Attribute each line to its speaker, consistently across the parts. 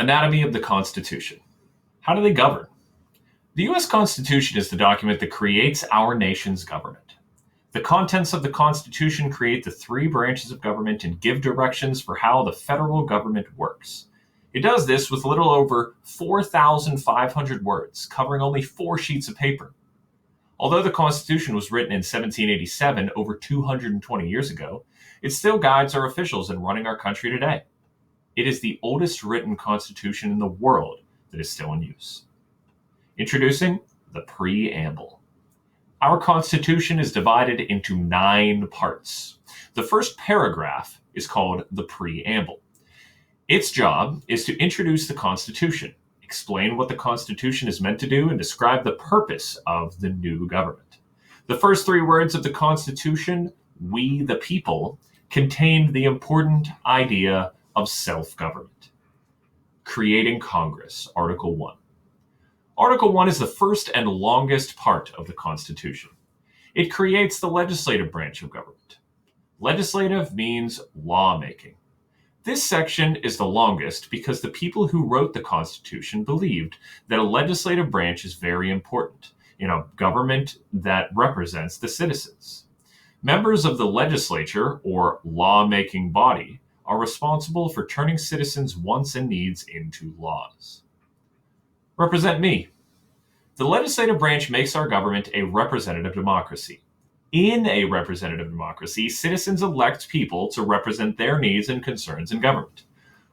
Speaker 1: Anatomy of the Constitution. How do they govern? The U.S. Constitution is the document that creates our nation's government. The contents of the Constitution create the three branches of government and give directions for how the federal government works. It does this with a little over 4,500 words, covering only 4 sheets of paper. Although the Constitution was written in 1787, over 220 years ago, it still guides our officials in running our country today. It is the oldest written constitution in the world that is still in use. Introducing the Preamble. Our Constitution is divided into 9 parts. The first paragraph is called the Preamble. Its job is to introduce the Constitution, explain what the Constitution is meant to do, and describe the purpose of the new government. The first 3 words of the Constitution, "We the people," contained the important idea of self-government. Creating Congress, Article 1. Article 1 is the first and longest part of the Constitution. It creates the legislative branch of government. Legislative means lawmaking. This section is the longest because the people who wrote the Constitution believed that a legislative branch is very important in a government that represents the citizens. Members of the legislature, or lawmaking body, are responsible for turning citizens' wants and needs into laws. Represent me. The legislative branch makes our government a representative democracy. In a representative democracy, citizens elect people to represent their needs and concerns in government.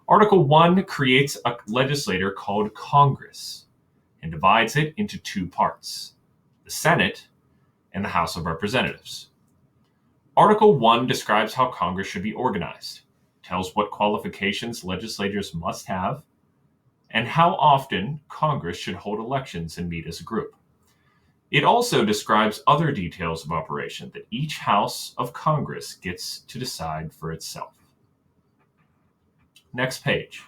Speaker 1: Article 1 creates a legislature called Congress and divides it into 2 parts, the Senate and the House of Representatives. Article 1 describes how Congress should be organized, tells what qualifications legislators must have, and how often Congress should hold elections and meet as a group. It also describes other details of operation that each House of Congress gets to decide for itself. Next page.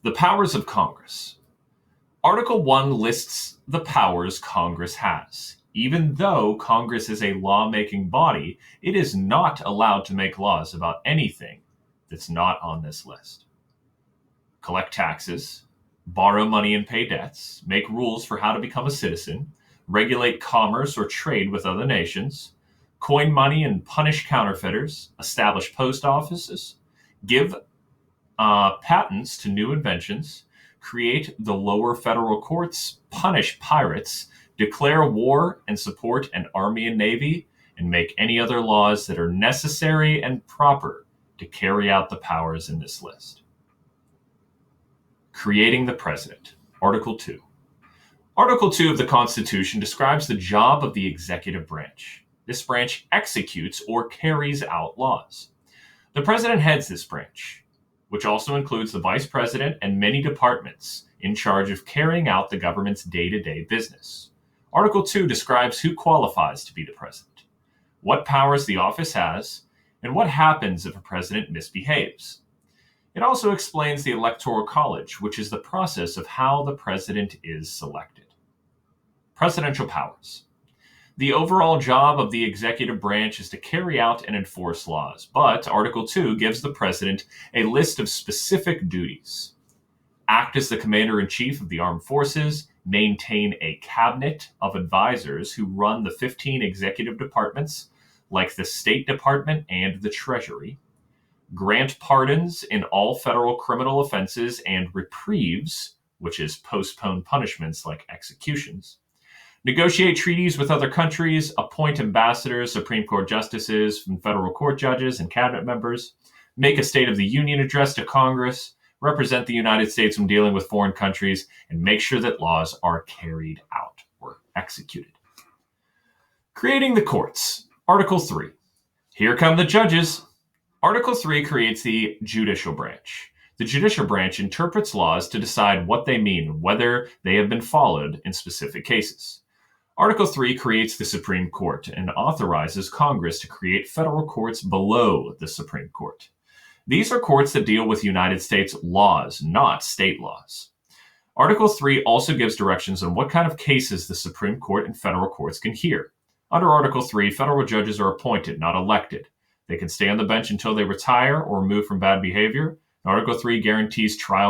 Speaker 1: The powers of Congress. Article 1 lists the powers Congress has. Even though Congress is a lawmaking body, it is not allowed to make laws about anything that's not on this list. Collect taxes, borrow money and pay debts, make rules for how to become a citizen, regulate commerce or trade with other nations, coin money and punish counterfeiters, establish post offices, give patents to new inventions, create the lower federal courts, punish pirates, declare war and support an army and navy, and make any other laws that are necessary and proper to carry out the powers in this list. Creating the President, Article 2. Article 2 of the Constitution describes the job of the executive branch. This branch executes or carries out laws. The President heads this branch, which also includes the Vice President and many departments in charge of carrying out the government's day-to-day business. Article 2 describes who qualifies to be the President, what powers the office has, and what happens if a president misbehaves. It also explains the Electoral College, which is the process of how the president is selected. Presidential powers. The overall job of the executive branch is to carry out and enforce laws, but Article 2 gives the president a list of specific duties. Act as the commander-in-chief of the armed forces, maintain a cabinet of advisors who run the 15 executive departments, like the State Department and the Treasury, grant pardons in all federal criminal offenses and reprieves, which is postponed punishments like executions, negotiate treaties with other countries, appoint ambassadors, Supreme Court justices, and federal court judges and cabinet members, make a State of the Union address to Congress, represent the United States when dealing with foreign countries, and make sure that laws are carried out or executed. Creating the courts, Article 3. Here come the judges. Article 3 creates the judicial branch. The judicial branch interprets laws to decide what they mean and whether they have been followed in specific cases. Article 3 creates the Supreme Court and authorizes Congress to create federal courts below the Supreme Court. These are courts that deal with United States laws, not state laws. Article 3 also gives directions on what kind of cases the Supreme Court and federal courts can hear. Under Article 3, federal judges are appointed, not elected. They can stay on the bench until they retire or remove from bad behavior. Article 3 guarantees trial